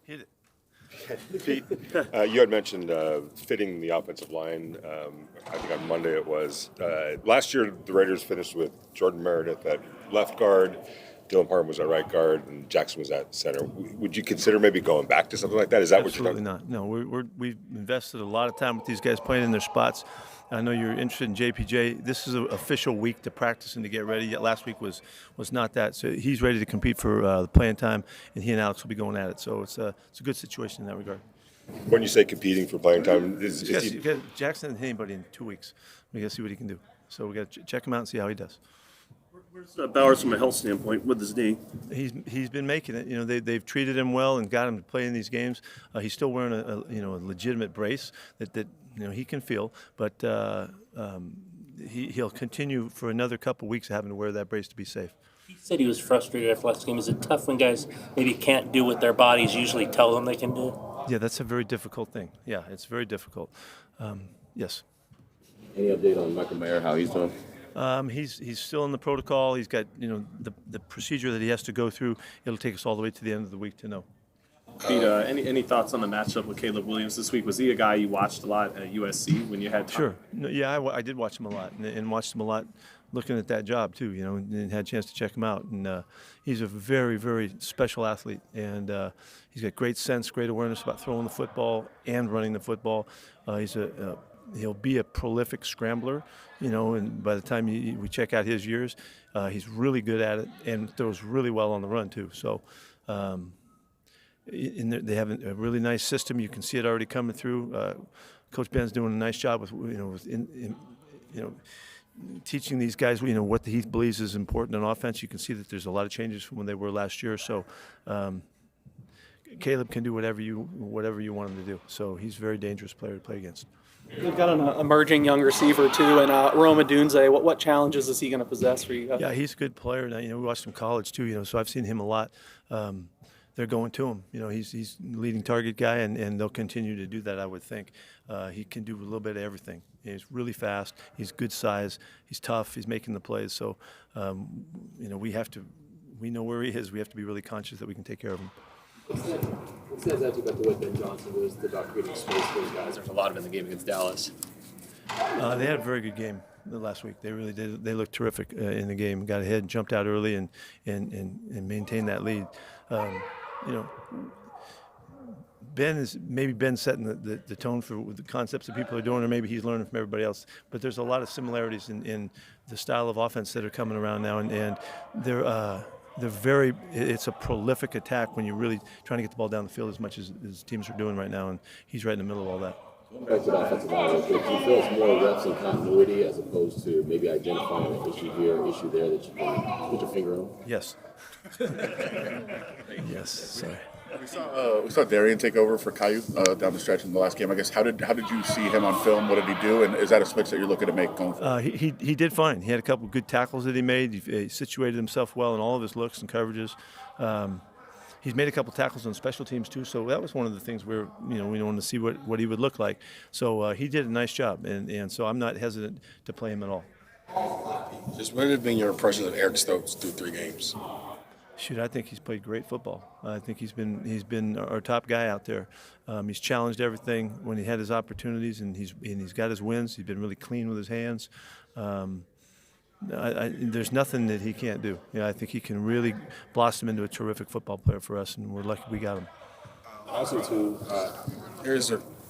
Hit it. Pete, you had mentioned fitting the offensive line. I think on Monday it was. Last year, the Raiders finished with Jordan Meredith at left guard, Dylan Parham was at right guard, and Jackson was at center. Would you consider maybe going back to something like that? Is that Absolutely what you're not. No, we've invested a lot of time with these guys playing in their spots. I know you're interested in JPJ. This is an official week to practice and to get ready. Last week was not that. So he's ready to compete for the playing time, and he and Alex will be going at it. So it's a good situation in that regard. When you say competing for playing time, Jackson hasn't hit anybody in 2 weeks. We got to see what he can do. So we got to check him out and see how he does. Where's Bowers from a health standpoint with his knee? He's been making it. You know, they've treated him well and got him to play in these games. He's still wearing a legitimate brace that he can feel, but he'll continue for another couple weeks having to wear that brace to be safe. He said he was frustrated after last game. Is it tough when guys maybe can't do what their bodies usually tell them they can do? Yeah, that's a very difficult thing. Yeah, it's very difficult. Yes. Any update on Michael Mayer, how he's doing? He's still in the protocol. He's got the procedure that he has to go through. It'll take us all the way to the end of the week to know. Pete, any thoughts on the matchup with Caleb Williams this week? Was he a guy you watched a lot at USC when you had time? Sure. No, yeah, I did watch him a lot and watched him a lot looking at that job too. And had a chance to check him out. And he's a very, very special athlete, and he's got great sense, great awareness about throwing the football and running the football. He'll be a prolific scrambler, and by the time we check out his years, he's really good at it and throws really well on the run too. So they have a really nice system. You can see it already coming through. Coach Ben's doing a nice job with teaching these guys, what he believes is important in offense. You can see that there's a lot of changes from when they were last year. So Caleb can do whatever you want him to do. So he's a very dangerous player to play against. We've got an emerging young receiver too, and Rome Odunze. What challenges is he going to possess for you guys? Yeah, he's a good player. Now, we watched him in college too. So I've seen him a lot. They're going to him. He's the leading target guy, and they'll continue to do that, I would think. He can do a little bit of everything. He's really fast. He's good size. He's tough. He's making the plays. So, we know where he is. We have to be really conscious that we can take care of him. What stands out to you about the way Ben Johnson was about creating space for those guys? There's a lot of it in the game against Dallas. They had a very good game last week. They really did. They looked terrific in the game. Got ahead and jumped out early and maintained that lead. Ben's setting the tone for the concepts that people are doing, or maybe he's learning from everybody else. But there's a lot of similarities in the style of offense that are coming around now, and it's a prolific attack when you're really trying to get the ball down the field as much as teams are doing right now, and he's right in the middle of all that. Back to the offensive line, do you feel it's more reps and continuity as opposed to maybe identifying an issue here, issue there that you can put your finger on? Yes. Yes. Sorry. We saw Darian take over for Caillou down the stretch in the last game. I guess how did you see him on film? What did he do? And is that a switch that you're looking to make going forward? He did fine. He had a couple of good tackles that he made. He situated himself well in all of his looks and coverages. He's made a couple tackles on special teams too, so that was one of the things we wanted to see what he would look like. So he did a nice job, and so I'm not hesitant to play him at all. Just what have been your impressions of Eric Stokes through 3 games? Shoot, I think he's played great football. I think he's been our top guy out there. He's challenged everything when he had his opportunities, and he's got his wins. He's been really clean with his hands. There's nothing that he can't do. I think he can really blossom into a terrific football player for us, and we're lucky we got him. Also, too,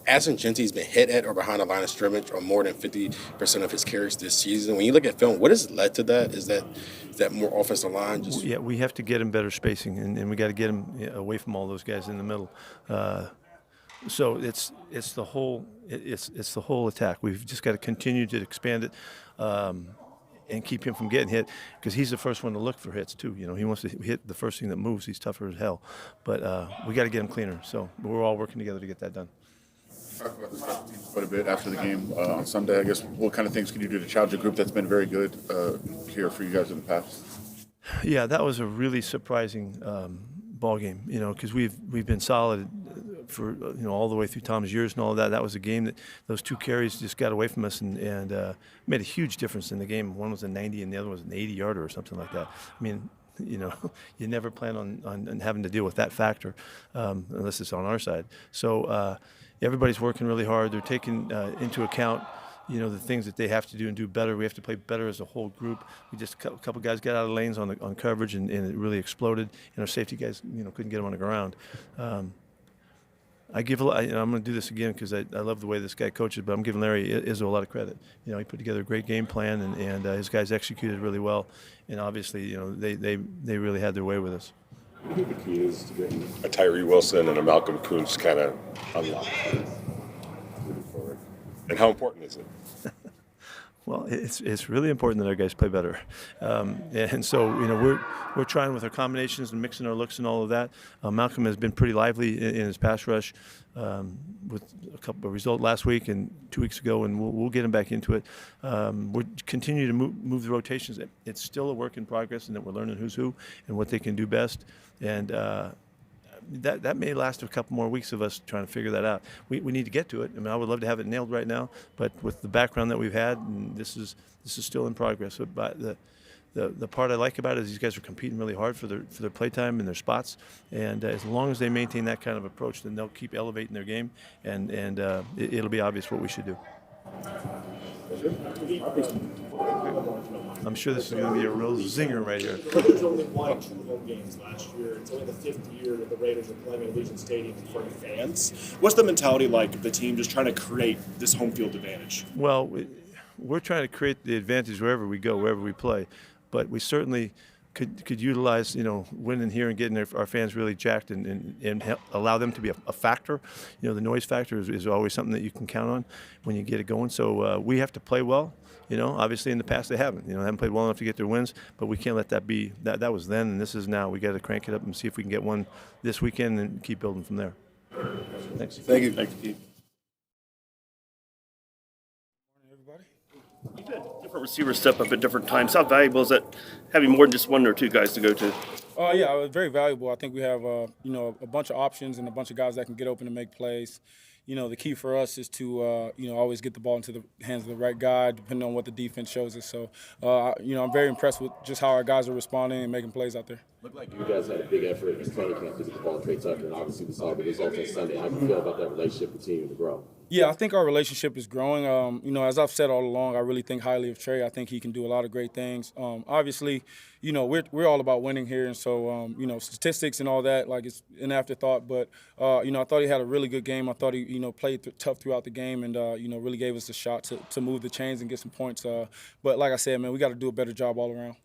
Ashton Jeanty's been hit at or behind the line of scrimmage on more than 50% of his carries this season. When you look at film, what has led to that? Is that more offensive line? Yeah, we have to get him better spacing, and we got to get him away from all those guys in the middle. So it's the whole attack. We've just got to continue to expand it. And keep him from getting hit, because he's the first one to look for hits too. He wants to hit the first thing that moves. He's tougher as hell, but we got to get him cleaner. So we're all working together to get that done. Talk about the special teams quite a bit after the game on Sunday. I guess what kind of things can you do to challenge a group that's been very good here for you guys in the past? Yeah, that was a really surprising ball game. Because we've been solid for all the way through Tom's years and all of that. That was a game that those 2 carries just got away from us and made a huge difference in the game. One was a 90 and the other was an 80-yarder or something like that. I mean, you know, you never plan on having to deal with that factor unless it's on our side. So everybody's working really hard. They're taking into account, you know, the things that they have to do and do better. We have to play better as a whole group. We just a couple guys got out of lanes on coverage and it really exploded. And our safety guys, you know, couldn't get them on the ground. I give I'm going to do this again because I love the way this guy coaches, but I'm giving Larry Izzo a lot of credit. You know, he put together a great game plan, and his guys executed really well. And obviously, you know, they really had their way with us. What do you think the key is to getting a Tyree Wilson and a Malcolm Kuntz kind of unlocked moving forward? And how important is it? Well, it's really important that our guys play better, and so you know we're trying with our combinations and mixing our looks and all of that. Malcolm has been pretty lively in his pass rush with a couple of result last week and 2 weeks ago, and we'll get him back into it. We're continuing to move the rotations. It's still a work in progress, and that we're learning who's who and what they can do best, and. That may last a couple more weeks of us trying to figure that out. We need to get to it. I mean, I would love to have it nailed right now, but with the background that we've had, and this is still in progress. But the part I like about it is these guys are competing really hard for their play time and their spots, and as long as they maintain that kind of approach, then they'll keep elevating their game, and it'll be obvious what we should do. I'm sure this is going to be a real zinger right here. There's only won 2 home games last year. It's only the 5th year that the Raiders are playing at Allegiant Stadium in front of fans. What's the mentality like of the team just trying to create this home field advantage? Well, we're trying to create the advantage wherever we go, wherever we play, but we certainly could utilize, you know, winning here and getting our fans really jacked and allow them to be a factor. You know, the noise factor is always something that you can count on when you get it going. So we have to play well. You know, obviously in the past they haven't. You know, they haven't played well enough to get their wins, but we can't let that be. That was then, and this is now. We got to crank it up and see if we can get one this weekend and keep building from there. Thanks. Thank you. Thank you. You've had different receivers step up at different times. How valuable is that having more than just 1 or 2 guys to go to? Yeah, it was very valuable. I think we have you know, a bunch of options and a bunch of guys that can get open and make plays. You know, the key for us is to, you know, always get the ball into the hands of the right guy, depending on what the defense shows us. So, you know, I'm very impressed with just how our guys are responding and making plays out there. Looked like you guys had a big effort in training camp to get the ball to Trey Tucker, and obviously we saw the results on Sunday. How do you feel about that relationship continuing to grow? Yeah, I think our relationship is growing. You know, as I've said all along, I really think highly of Trey. I think he can do a lot of great things. Obviously, you know, we're all about winning here, and so you know, statistics and all that, like, it's an afterthought. But you know, I thought he had a really good game. I thought he, you know, played tough throughout the game, and you know, really gave us a shot to move the chains and get some points. But like I said, man, we got to do a better job all around.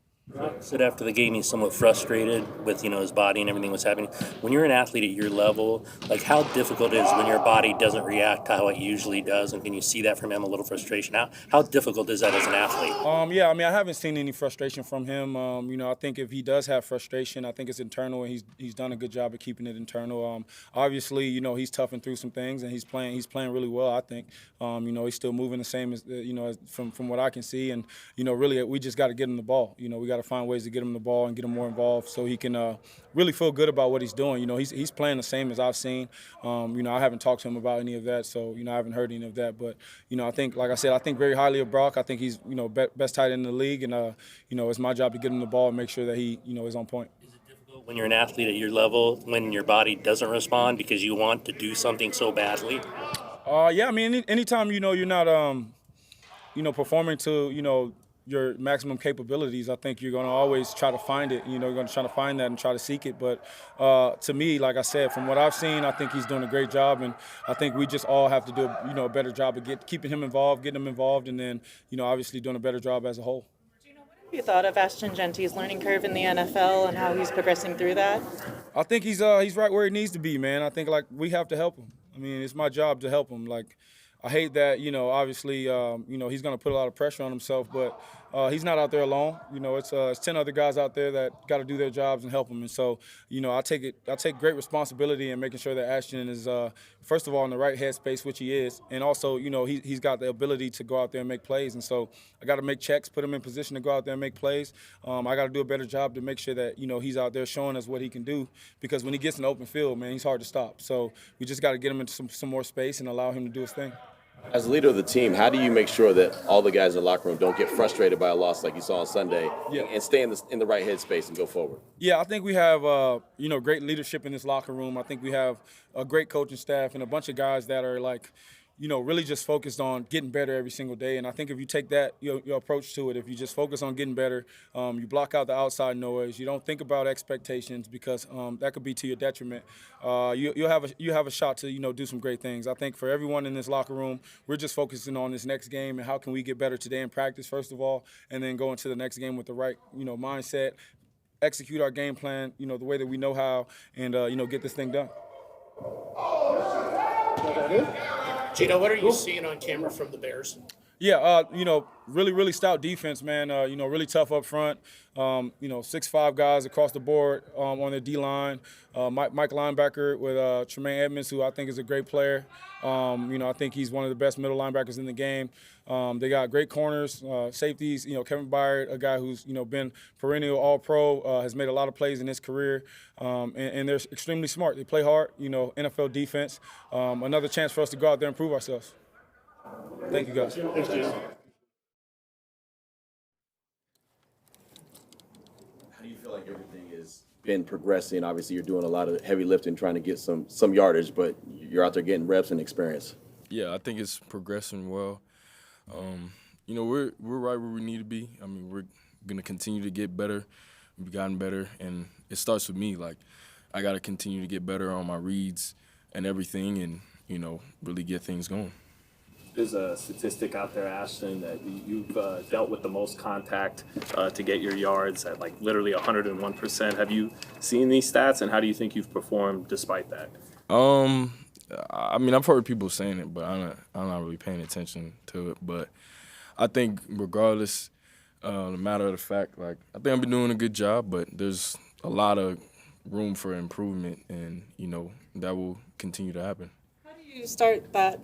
Said after the game he's somewhat frustrated with, you know, his body and everything that's happening. When you're an athlete at your level, like, how difficult is it when your body doesn't react to how it usually does? And can you see that from him, a little frustration? How difficult is that as an athlete? Yeah, I mean, I haven't seen any frustration from him. You know, I think if he does have frustration, I think it's internal, and he's done a good job of keeping it internal. Obviously, you know, he's toughing through some things, and he's playing really well, I think. You know, he's still moving the same as, you know, from what I can see. And, you know, really, we just got to get him the ball. You know, we got to find ways to get him the ball and get him more involved so he can really feel good about what he's doing. You know, he's playing the same as I've seen. You know, I haven't talked to him about any of that, so, you know, I haven't heard any of that. But, you know, I think, like I said, I think very highly of Brock. I think he's, you know, best tight end in the league, and, you know, it's my job to get him the ball and make sure that he, you know, is on point. Is it difficult when you're an athlete at your level, when your body doesn't respond because you want to do something so badly? Yeah, I mean, anytime, you know, you're not, you know, performing to, you know, your maximum capabilities, I think you're going to always try to find it. You know, you're going to try to find that and try to seek it. But to me, like I said, from what I've seen, I think he's doing a great job, and I think we just all have to do, you know, a better job of keeping him involved, getting him involved, and then, you know, obviously doing a better job as a whole. Geno, what have you thought of Ashton Jeanty's learning curve in the NFL and how he's progressing through that? I think he's right where he needs to be, man. I think, like, we have to help him. I mean, it's my job to help him. Like, I hate that, you know, obviously, you know, he's going to put a lot of pressure on himself, but he's not out there alone. You know, it's 10 other guys out there that got to do their jobs and help him. And so, you know, I take great responsibility in making sure that Ashton is, first of all, in the right headspace, which he is, and also, you know, he's got the ability to go out there and make plays. And so I got to make checks, put him in position to go out there and make plays. I got to do a better job to make sure that, you know, he's out there showing us what he can do, because when he gets in the open field, man, he's hard to stop. So we just got to get him into some more space and allow him to do his thing. As a leader of the team, how do you make sure that all the guys in the locker room don't get frustrated by a loss like you saw on Sunday, and stay in the right headspace and go forward? Yeah, I think we have great leadership in this locker room. I think we have a great coaching staff and a bunch of guys that are really just focused on getting better every single day. And I think if you take that your approach to it, if you just focus on getting better, you block out the outside noise. You don't think about expectations because that could be to your detriment. You have a shot to do some great things. I think for everyone in this locker room, we're just focusing on this next game and how can we get better today in practice first of all, and then go into the next game with the right mindset, execute our game plan the way that we know how, and get this thing done. Geno, what are you seeing on camera from the Bears? Yeah, really, really stout defense, man. Really tough up front. 6'5" guys across the board on the D-line. Mike linebacker with Tremaine Edmonds, who I think is a great player. I think he's one of the best middle linebackers in the game. They got great corners, safeties. Kevin Byard, a guy who's been perennial All-Pro, has made a lot of plays in his career, and they're extremely smart. They play hard. NFL defense. Another chance for us to go out there and prove ourselves. Thank you, guys. Thanks, Jason. How do you feel like everything has been progressing? Obviously, you're doing a lot of heavy lifting, trying to get some yardage, but you're out there getting reps and experience. Yeah, I think it's progressing well. We're right where we need to be. I mean, we're gonna continue to get better. We've gotten better, and it starts with me. Like, I got to continue to get better on my reads and everything, and really get things going. There's a statistic out there, Ashton, that you've dealt with the most contact to get your yards at literally 101%. Have you seen these stats, and how do you think you've performed despite that? I mean, I've heard people saying it, but I'm not really paying attention to it. But I think regardless, no matter of the fact, I think I've been doing a good job, but there's a lot of room for improvement, and that will continue to happen. You start that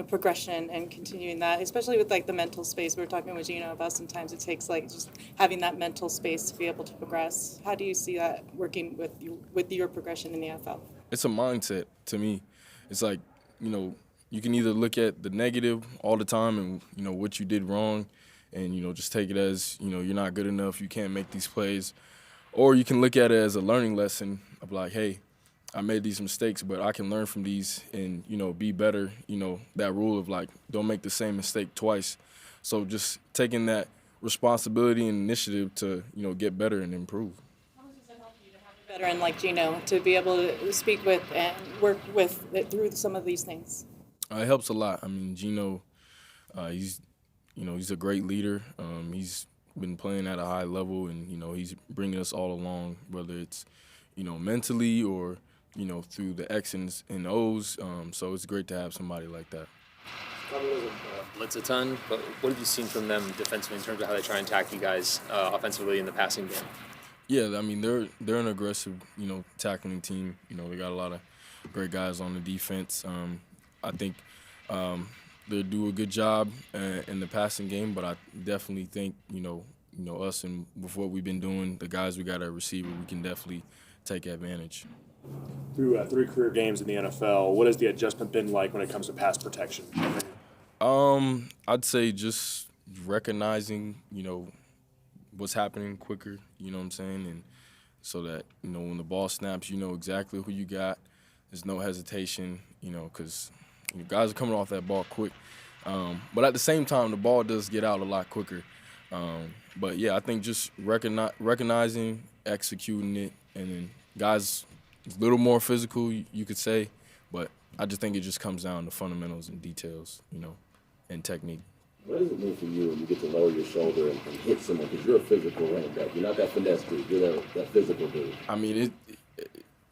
progression and continuing that, especially with the mental space. We were talking with Geno about sometimes it takes just having that mental space to be able to progress. How do you see that working with your progression in the NFL? It's a mindset to me. It's you can either look at the negative all the time and what you did wrong, and just take it as you're not good enough, you can't make these plays, or you can look at it as a learning lesson of hey, I made these mistakes, but I can learn from these and, be better. That rule of don't make the same mistake twice. So just taking that responsibility and initiative to, get better and improve. How does it help you to have a veteran like Geno to be able to speak with and work with through some of these things? It helps a lot. I mean, Geno, he's a great leader. He's been playing at a high level, and, he's bringing us all along, whether it's, mentally or, through the X's and O's. So it's great to have somebody like that. Blitz a ton, but what have you seen from them defensively in terms of how they try and attack you guys offensively in the passing game? Yeah, I mean, they're an aggressive, tackling team. They got a lot of great guys on the defense. I think they do a good job in the passing game, but I definitely think, us and with what we've been doing, the guys we got at receiver, we can definitely take advantage. Through 3 career games in the NFL, what has the adjustment been like when it comes to pass protection? I'd say just recognizing, what's happening quicker, you know what I'm saying? And so that, when the ball snaps, you know exactly who you got. There's no hesitation, because guys are coming off that ball quick. But at the same time, the ball does get out a lot quicker. But, yeah, I think just recognizing, executing it, and then guys a little more physical, you could say. But I just think it just comes down to fundamentals and details, and technique. What does it mean for you when you get to lower your shoulder and hit someone? Because you're a physical running back. You're not that finesse dude. You're that physical dude. I mean,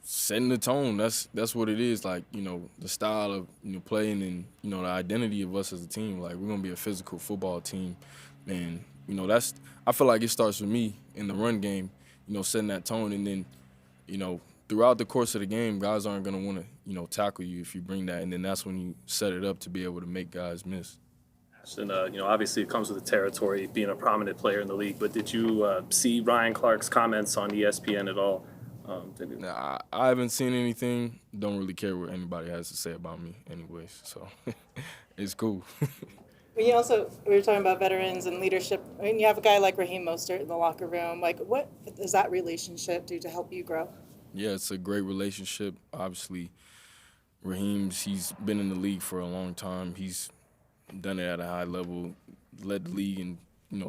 setting the tone, that's what it is. The style of, playing and, the identity of us as a team. We're going to be a physical football team. And, I feel like it starts with me in the run game, setting that tone. And then, throughout the course of the game, guys aren't going to want to, tackle you if you bring that. And then that's when you set it up to be able to make guys miss. And, obviously it comes with the territory, being a prominent player in the league. But did you see Ryan Clark's comments on ESPN at all? Nah, I haven't seen anything. Don't really care what anybody has to say about me anyways. So it's cool. We were talking about veterans and leadership. I mean, you have a guy like Raheem Mostert in the locker room. Like, what does that relationship do to help you grow? Yeah, it's a great relationship. Obviously, he's been in the league for a long time. He's done it at a high level, led the league in,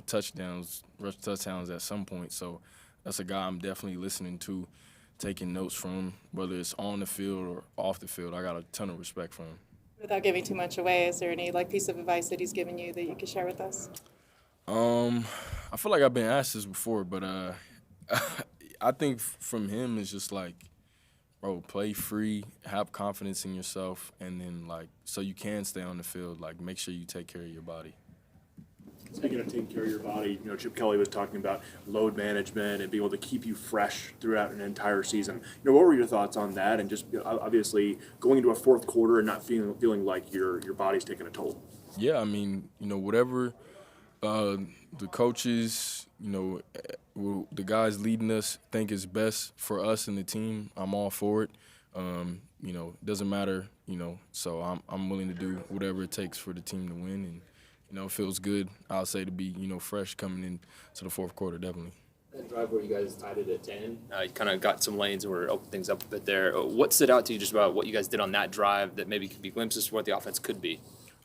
touchdowns, rush touchdowns at some point. So that's a guy I'm definitely listening to, taking notes from, whether it's on the field or off the field. I got a ton of respect for him. Without giving too much away, is there any piece of advice that he's given you that you could share with us? I feel like I've been asked this before, but I think from him it's just like, bro, play free, have confidence in yourself, and then so you can stay on the field, make sure you take care of your body. Speaking of taking care of your body, Chip Kelly was talking about load management and being able to keep you fresh throughout an entire season. What were your thoughts on that? And just obviously going into a fourth quarter and not feeling like your body's taking a toll. Yeah, I mean, whatever the coaches, the guys leading us think is best for us and the team, I'm all for it. It doesn't matter, so I'm willing to do whatever it takes for the team to win. And it feels good, I'll say, to be, fresh coming into the fourth quarter, definitely. That drive where you guys tied it at 10, you kind of got some lanes and were opening things up a bit there. What stood out to you just about what you guys did on that drive that maybe could be glimpses for what the offense could be?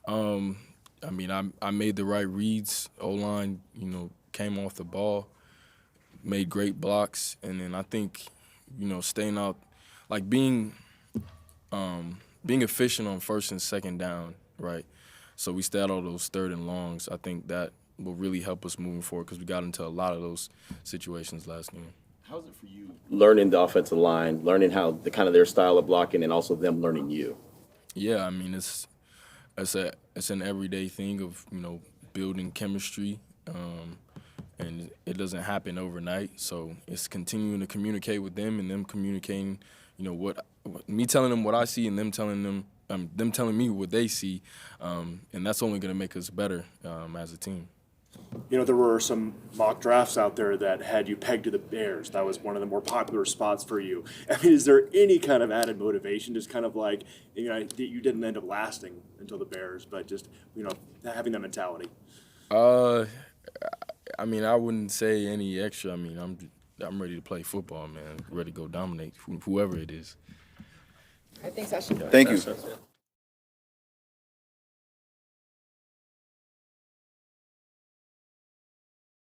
I mean, I made the right reads. O-line, came off the ball, made great blocks, and then I think, staying out, being efficient on first and second down, right? So we stayed out all those third and longs. I think that will really help us moving forward because we got into a lot of those situations last game. How's it for you learning the offensive line, learning how their style of blocking, and also them learning you? Yeah, I mean, it's an everyday thing of building chemistry, and it doesn't happen overnight. So it's continuing to communicate with them and them communicating, me telling them what I see and them telling me what they see, and that's only going to make us better as a team. There were some mock drafts out there that had you pegged to the Bears. That was one of the more popular spots for you. I mean, is there any kind of added motivation, just kind of like, you didn't end up lasting until the Bears, but just, having that mentality? I mean, I wouldn't say any extra. I mean, I'm ready to play football, man. Ready to go dominate whoever it is. All right, thanks, Ashton. Thank you.